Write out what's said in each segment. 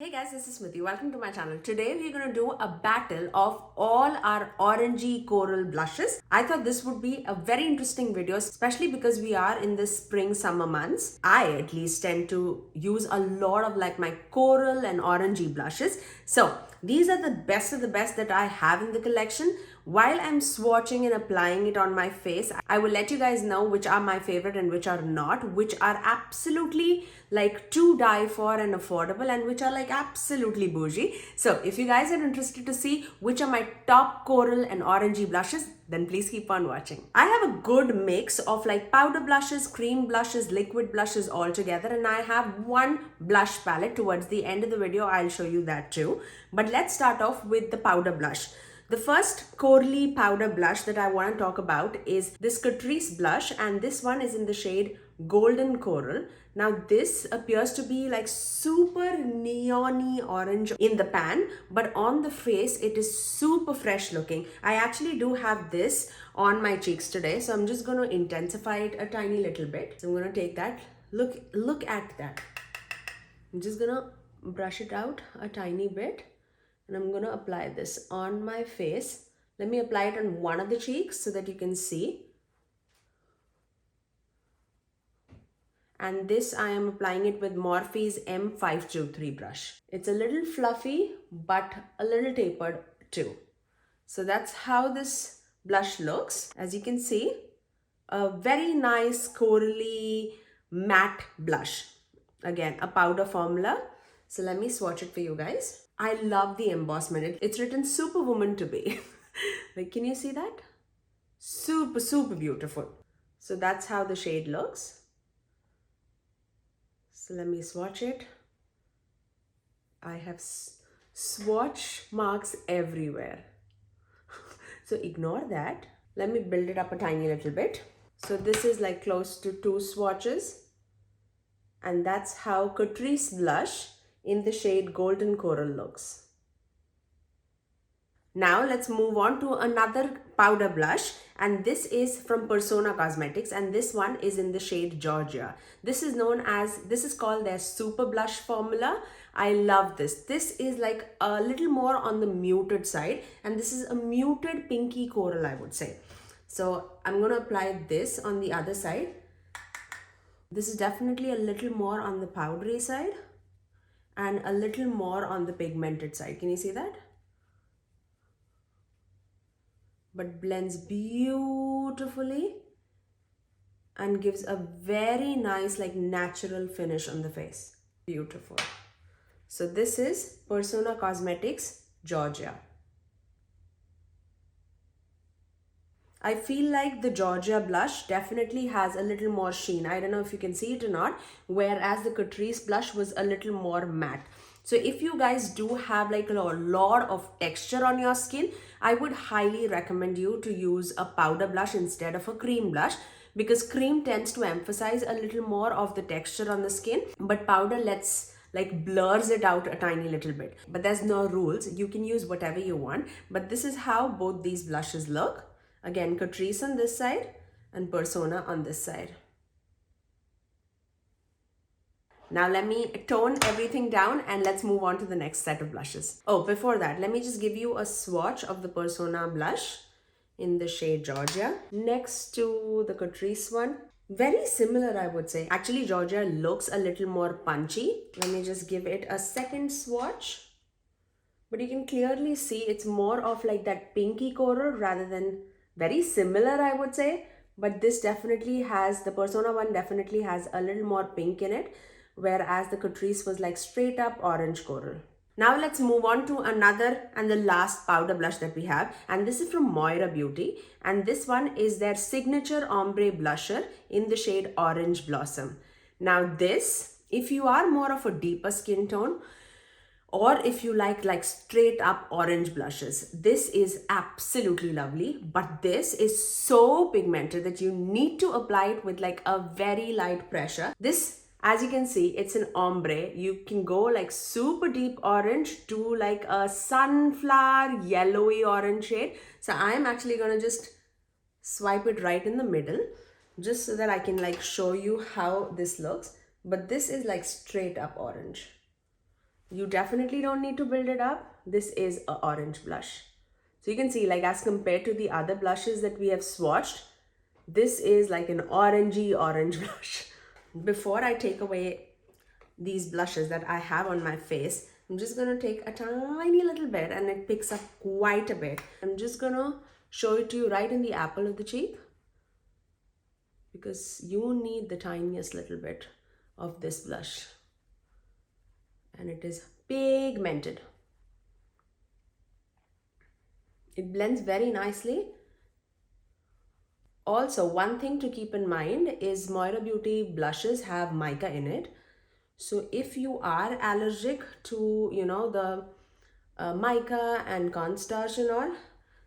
Hey guys, this is Smithy. Welcome to my channel. Today we're going to do a battle of all our orangey coral blushes. I thought this would be a very interesting video, especially because we are in the spring summer months. I at least tend to use a lot of like my coral and orangey blushes. So these are the best of the best that I have in the collection. While I'm swatching and applying it on my face, I will let you guys know which are my favorite and which are not, which are absolutely like to die for and affordable, and which are like absolutely bougie. So if you guys are interested to see which are my top coral and orangey blushes, then please keep on watching. I have a good mix of like powder blushes, cream blushes, liquid blushes all together, and I have one blush palette. Towards the end of the video, I'll show you that too. But let's start off with the powder blush. The first corally powder blush that I want to talk about is this Catrice blush, and this one is in the shade Golden Coral. Now this appears to be like super neon-y orange in the pan, but on the face it is super fresh looking. I actually do have this on my cheeks today, so I'm just going to intensify it a tiny little bit. So I'm going to take that. Look at that. I'm just going to brush it out a tiny bit. And I'm going to apply this on my face. Let me apply it on one of the cheeks so that you can see. And this I am applying it with Morphe's M523 brush. It's a little fluffy, but a little tapered too. So that's how this blush looks. As you can see, a very nice corally matte blush. Again, a powder formula. So let me swatch it for you guys. I love the embossment. It's written Superwoman to be. Like, can you see that? Super beautiful. So that's how the shade looks. So let me swatch it. I have swatch marks everywhere. So ignore that. Let me build it up a tiny little bit. So this is like close to 2 swatches. And that's how Catrice blush in the shade Golden Coral looks. Now let's move on to another powder blush, and this is from Persona Cosmetics, and this one is in the shade Georgia. This is called their super blush formula. I love this. This is like a little more on the muted side, and this is a muted pinky coral, I would say. So I'm going to apply this on the other side. This is definitely a little more on the powdery side and a little more on the pigmented side. Can you see that? But blends beautifully and gives a very nice like natural finish on the face. Beautiful. So this is Persona Cosmetics Georgia. I feel like the Georgia blush definitely has a little more sheen. I don't know if you can see it or not, whereas the Catrice blush was a little more matte. So if you guys do have like a lot of texture on your skin, I would highly recommend you to use a powder blush instead of a cream blush, because cream tends to emphasize a little more of the texture on the skin, but powder blurs it out a tiny little bit. But there's no rules. You can use whatever you want. But this is how both these blushes look. Again, Catrice on this side and Persona on this side. Now let me tone everything down and let's move on to the next set of blushes. Oh, before that, let me just give you a swatch of the Persona blush in the shade Georgia next to the Catrice one. Very similar, I would say. Actually, Georgia looks a little more punchy. Let me just give it a second swatch. But you can clearly see it's more of like that pinky coral rather than very similar, I would say. But this definitely has, the Persona one definitely has a little more pink in it, whereas the Catrice was like straight up orange coral. Now let's move on to another and the last powder blush that we have, and this is from Moira Beauty, and this one is their signature ombre blusher in the shade Orange Blossom. Now this, if you are more of a deeper skin tone, or if you like straight up orange blushes, this is absolutely lovely. But this is so pigmented that you need to apply it with like a very light pressure. This, as you can see, it's an ombre. You can go like super deep orange to like a sunflower yellowy orange shade. So I'm actually gonna just swipe it right in the middle just so that I can like show you how this looks. But this is like straight up orange. You definitely don't need to build it up. This is an orange blush. So you can see, like, as compared to the other blushes that we have swatched, this is like an orangey orange blush. Before I take away these blushes that I have on my face, I'm just gonna take a tiny little bit, and it picks up quite a bit. I'm just gonna show it to you right in the apple of the cheek, because you need the tiniest little bit of this blush, and it is pigmented. It blends very nicely. Also, one thing to keep in mind is Moira Beauty blushes have mica in it. So if you are allergic to, the mica and cornstarch and all,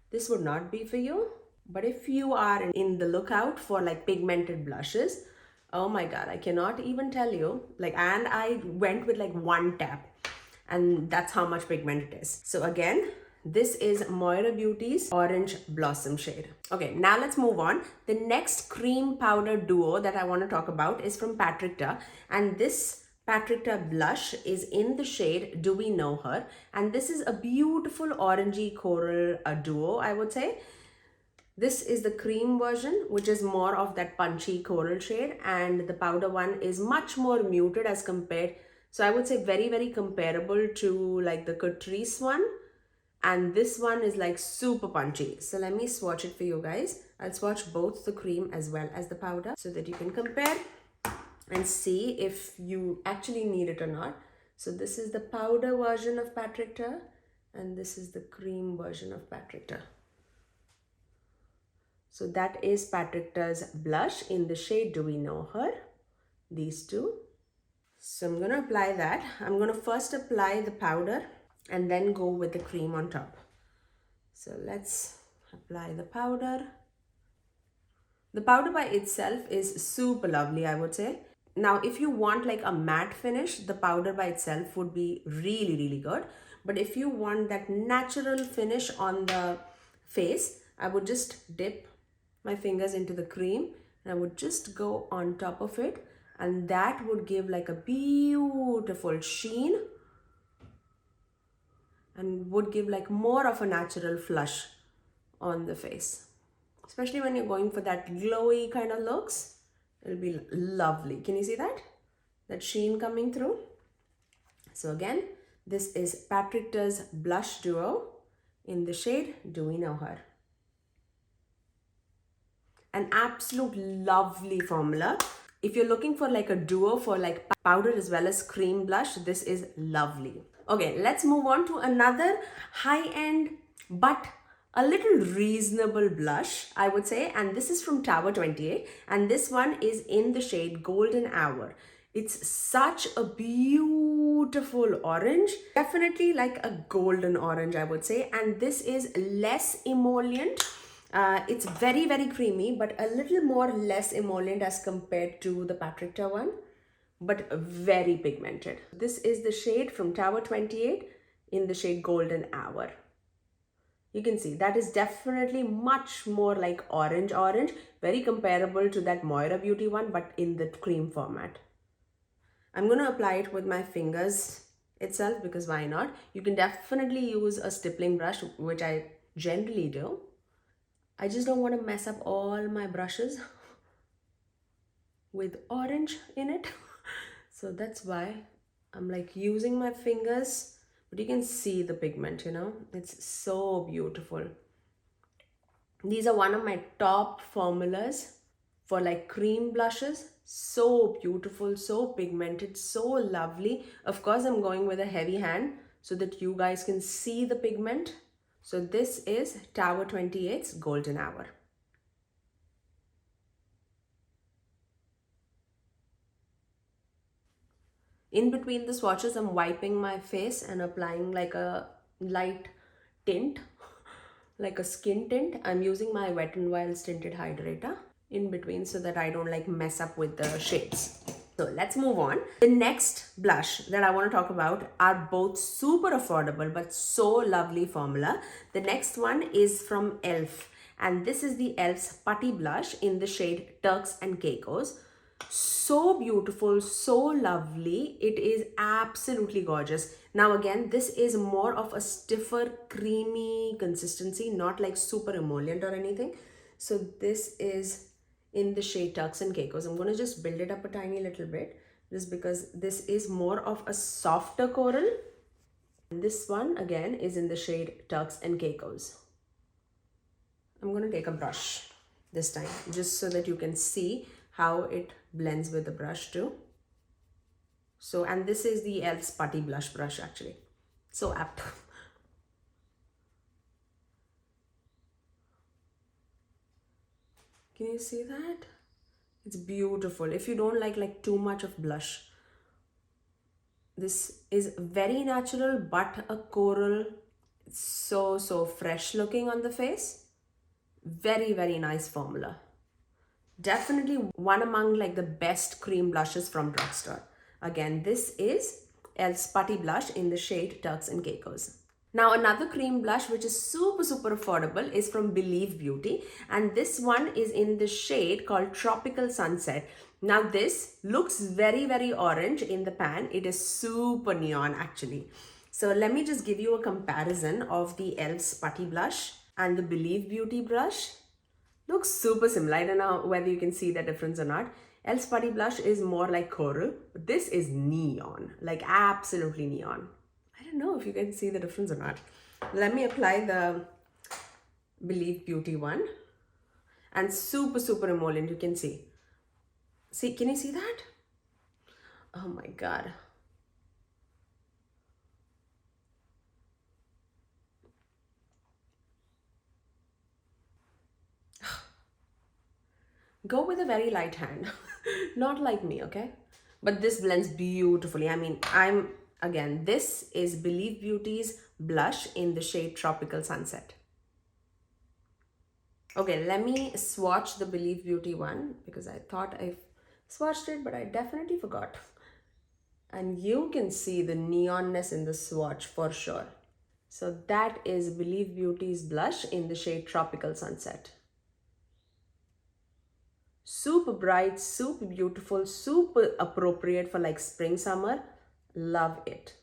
this would not be for you. But if you are in the lookout for like pigmented blushes, oh my God, I cannot even tell you. Like, and I went with like one tap, and that's how much pigment it is. So again, this is Moira Beauty's Orange Blossom shade. Okay, now let's move on. The next cream powder duo that I want to talk about is from Patrick, and this Patrick blush is in the shade Do We Know Her, and this is a beautiful orangey coral duo, I would say. This is the cream version, which is more of that punchy coral shade, and the powder one is much more muted as compared. So I would say very, very comparable to like the Catrice one. And this one is like super punchy. So let me swatch it for you guys. I'll swatch both the cream as well as the powder so that you can compare and see if you actually need it or not. So this is the powder version of Patrick, and this is the cream version of Patrick. So that is Patrick's blush in the shade Do We Know Her. These two. So I'm going to apply that. I'm going to first apply the powder and then go with the cream on top. So let's apply the powder. The powder by itself is super lovely, I would say. Now, if you want like a matte finish, the powder by itself would be really, really good. But if you want that natural finish on the face, I would just dip my fingers into the cream and I would just go on top of it, and that would give like a beautiful sheen and would give like more of a natural flush on the face. Especially when you're going for that glowy kind of looks, it'll be lovely. Can you see that? That sheen coming through. So again, this is Patrick's blush duo in the shade Do We Know Her. An absolute lovely formula. If you're looking for like a duo for like powder as well as cream blush, this is lovely. Okay, let's move on to another high-end but a little reasonable blush, I would say, and this is from Tower 28, and this one is in the shade Golden Hour. It's such a beautiful orange, definitely like a golden orange, I would say, and this is less emollient. It's very, very creamy, but a little more less emollient as compared to the Patrick one, but very pigmented. This is the shade from Tower 28 in the shade Golden Hour. You can see that is definitely much more like orange, very comparable to that Moira Beauty one, but in the cream format. I'm going to apply it with my fingers itself because why not? You can definitely use a stippling brush, which I generally do. I just don't want to mess up all my brushes with orange in it. So that's why I'm like using my fingers, but you can see the pigment, it's so beautiful. These are one of my top formulas for like cream blushes. So beautiful, so pigmented, so lovely. Of course, I'm going with a heavy hand so that you guys can see the pigment. So this is Tower 28's Golden Hour. In between the swatches, I'm wiping my face and applying like a light tint, like a skin tint. I'm using my Wet n Wild tinted hydrator in between so that I don't like mess up with the shades. So let's move on. The next blush that I want to talk about are both super affordable but so lovely formula. The next one is from e.l.f. and this is the e.l.f.'s Putty blush in the shade Turks and Caicos. So beautiful, so lovely. It is absolutely gorgeous. Now again, this is more of a stiffer, creamy consistency, not like super emollient or anything. So this is in the shade Turks and Caicos. I'm going to just build it up a tiny little bit just because this is more of a softer coral. And this one again is in the shade Turks and Caicos. I'm going to take a brush this time just so that you can see how it blends with the brush too. So, and this is the e.l.f.'s Putty blush brush actually. So apt. Can you see that? It's beautiful. If you don't like too much of blush. This is very natural but a coral. It's so fresh looking on the face. Very nice formula. Definitely one among like the best cream blushes from drugstore. Again, this is e.l.f.'s Putty blush in the shade Turks and Caicos. Now another cream blush which is super affordable is from Believe Beauty, and this one is in the shade called Tropical Sunset. Now this looks very orange in the pan. It is super neon actually. So let me just give you a comparison of the e.l.f.'s Putty blush and the Believe Beauty blush. Looks super similar. I don't know whether you can see the difference or not. e.l.f.'s Putty blush is more like coral, but this is neon, like absolutely neon. I don't know if you can see the difference or not. Let me apply the Believe Beauty one. And super emollient, you can see. See, can you see that? Oh my God. Go with a very light hand. Not like me, okay? But this blends beautifully. I mean, again, this is Believe Beauty's blush in the shade Tropical Sunset. Okay, let me swatch the Believe Beauty one because I thought I swatched it, but I definitely forgot. And you can see the neonness in the swatch for sure. So that is Believe Beauty's blush in the shade Tropical Sunset. Super bright, super beautiful, super appropriate for like spring, summer. Love it.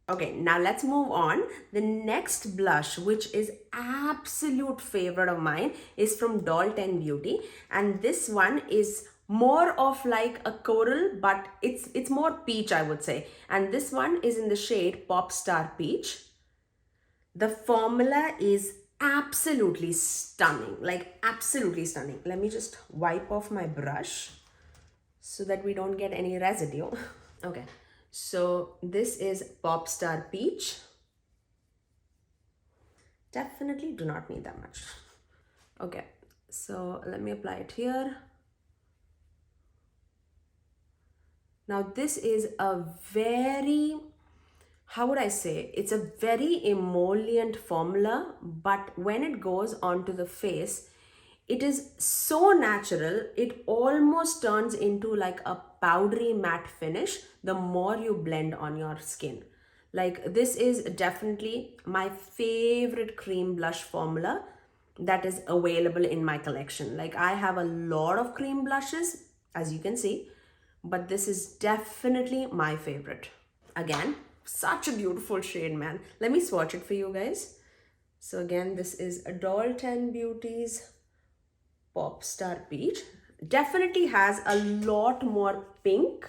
Okay, now let's move on. The next blush, which is absolute favorite of mine, is from Doll 10 Beauty. And this one is more of like a coral, but it's more peach, I would say. And this one is in the shade Popstar Peach. The formula is absolutely stunning, like absolutely stunning. Let me just wipe off my brush so that we don't get any residue. Okay, so this is Popstar Peach. Definitely do not need that much. Okay, so let me apply it here. Now this is a very, how would I say, it's a very emollient formula, but when it goes onto the face, it is so natural, it almost turns into like a powdery matte finish the more you blend on your skin. Like this is definitely my favorite cream blush formula that is available in my collection. Like I have a lot of cream blushes, as you can see, but this is definitely my favorite. Again, such a beautiful shade, man. Let me swatch it for you guys. So again, this is Doll 10 Beauty's Popstar Peach. Definitely has a lot more pink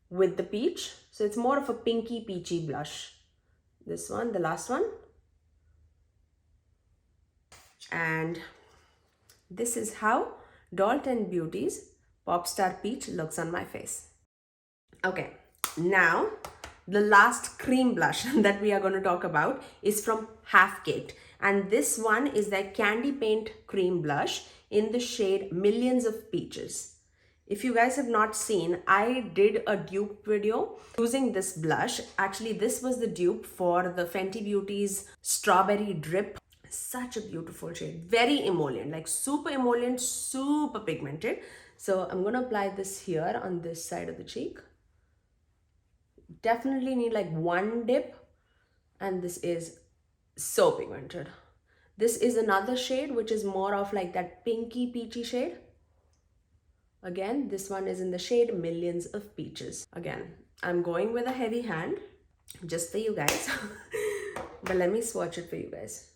with the peach. So it's more of a pinky peachy blush. This one, the last one. And this is how Doll 10 Beauty's Popstar Peach looks on my face. Okay, now the last cream blush that we are going to talk about is from Half Caked, and this one is their Candy Paint Cream Blush in the shade Millions of Peaches. If you guys have not seen, I did a dupe video using this blush. Actually, this was the dupe for the Fenty Beauty's Strawberry Drip. Such a beautiful shade, very emollient, like super emollient, super pigmented. So I'm going to apply this here on this side of the cheek. Definitely need like one dip, and this is so pigmented. This is another shade which is more of like that pinky peachy shade. Again, this one is in the shade Millions of Peaches. Again, I'm going with a heavy hand just for you guys. But let me swatch it for you guys.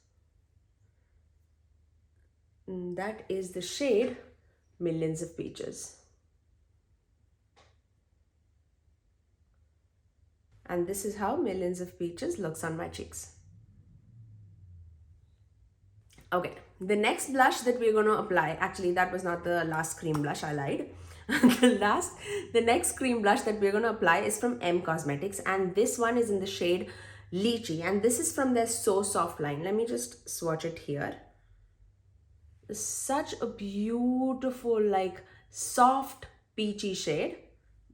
That is the shade Millions of Peaches. And this is how Millions of Peaches looks on my cheeks. Okay, the next blush that we're going to apply, actually that was not the last cream blush, I lied. The next cream blush that we're going to apply is from M Cosmetics, and this one is in the shade Lychee, and this is from their So Soft line. Let me just swatch it here. Such a beautiful, like soft peachy shade.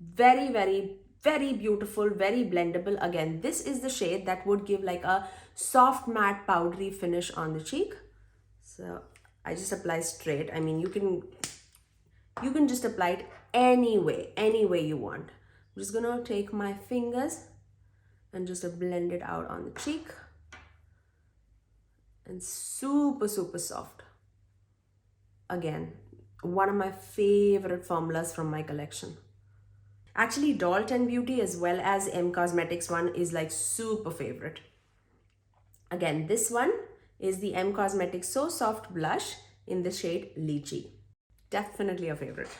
Very, very, very beautiful, very blendable. Again, this is the shade that would give like a soft matte powdery finish on the cheek. So I just apply straight. I mean, you can just apply it any way you want. I'm just gonna take my fingers and just blend it out on the cheek. And super, super soft. Again, one of my favorite formulas from my collection. Actually, Doll 10 Beauty as well as M Cosmetics one is like super favorite. Again, this one is the M Cosmetics So Soft blush in the shade Lychee. Definitely a favorite.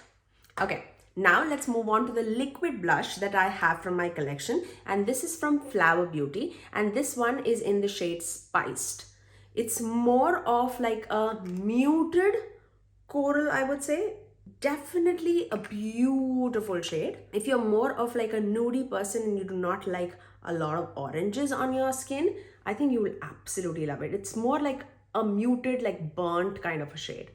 Okay, now let's move on to the liquid blush that I have from my collection, and this is from Flower Beauty, and this one is in the shade Spiced. It's more of like a muted coral, I would say. Definitely a beautiful shade. If you're more of like a nudie person and you do not like a lot of oranges on your skin, I think you will absolutely love it. It's more like a muted, like burnt kind of a shade.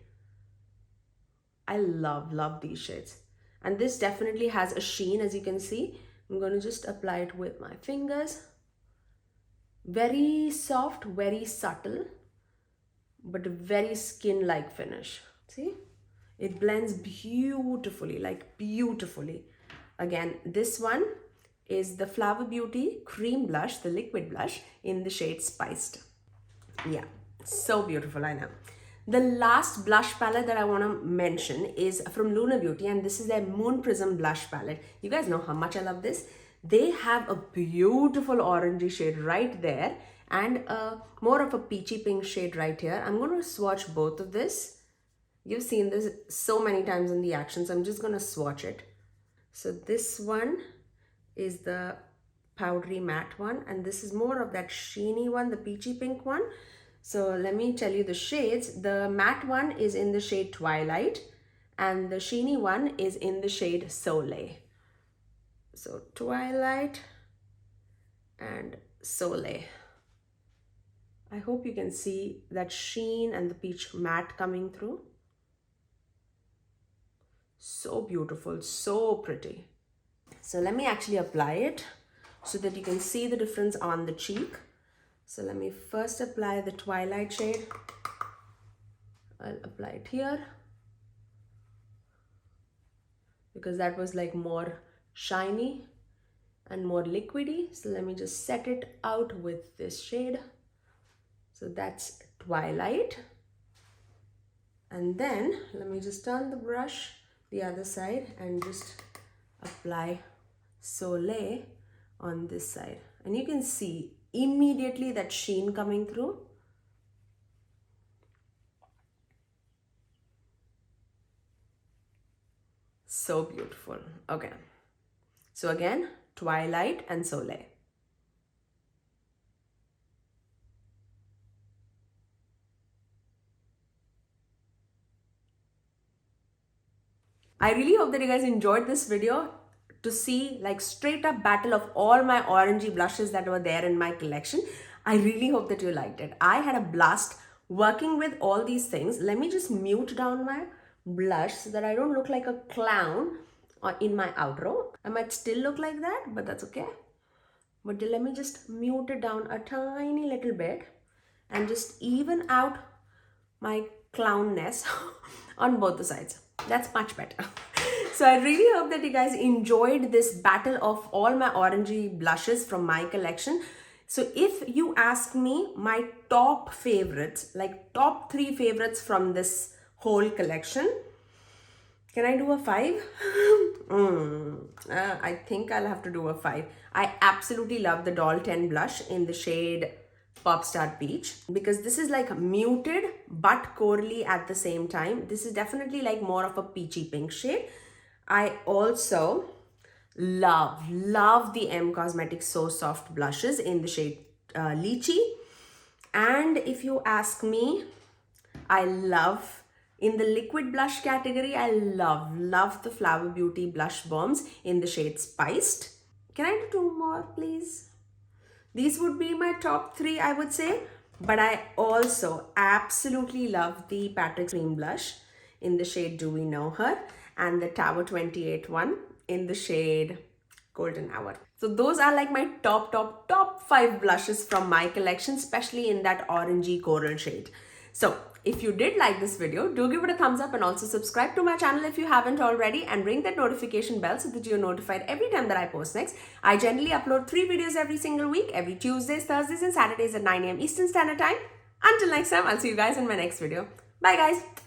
I love these shades. And this definitely has a sheen, as you can see. I'm going to just apply it with my fingers. Very soft, very subtle, but very skin-like finish. See? It blends beautifully, like beautifully. Again, this one is the Flower Beauty Cream Blush, the liquid blush in the shade Spiced. Yeah, so beautiful, I know. The last blush palette that I want to mention is from Lunar Beauty, and this is their Moon Prism blush palette. You guys know how much I love this. They have a beautiful orangey shade right there and more of a peachy pink shade right here. I'm going to swatch both of this. You've seen this so many times in the action, so I'm just going to swatch it. So this one is the powdery matte one, and this is more of that sheeny one, the peachy pink one. So let me tell you the shades. The matte one is in the shade Twilight, and the sheeny one is in the shade Soleil. So Twilight and Soleil. I hope you can see that sheen and the peach matte coming through. So beautiful, so pretty. So let me actually apply it so that you can see the difference on the cheek. So let me first apply the Twilight shade. I'll apply it here because that was like more shiny and more liquidy. So let me just set it out with this shade. So that's Twilight. And then let me just turn the brush the other side and just apply Soleil on this side. And you can see immediately that sheen coming through. So beautiful. Okay. So again, Twilight and Soleil. I really hope that you guys enjoyed this video to see like straight up battle of all my orangey blushes that were there in my collection. I really hope that you liked it. I had a blast working with all these things. Let me just mute down my blush so that I don't look like a clown in my outro. I might still look like that, but that's okay. But let me just mute it down a tiny little bit and just even out my clownness on both the sides. That's much better. So I really hope that you guys enjoyed this battle of all my orangey blushes from my collection. So if you ask me my top favorites, like top 3 favorites from this whole collection, Can I do a 5? I think I'll have to do a 5. I absolutely love the Doll 10 blush in the shade Popstar Peach because this is like muted but corally at the same time. This is definitely like more of a peachy pink shade. I also love the M Cosmetics So Soft blushes in the shade Lychee. And if you ask me, I love, in the liquid blush category, I love the Flower Beauty blush bombs in the shade Spiced. Can I do 2 more, please? These would be my top 3, I would say. But I also absolutely love the Patrick Cream blush in the shade Do We Know Her and the Tower 28 one in the shade Golden Hour. So those are like my top 5 blushes from my collection, especially in that orangey coral shade. So if you did like this video, do give it a thumbs up and also subscribe to my channel if you haven't already, and ring that notification bell so that you're notified every time that I post next. I generally upload 3 videos every single week, every Tuesdays, Thursdays and Saturdays at 9 AM Eastern Standard Time. Until next time, I'll see you guys in my next video. Bye guys.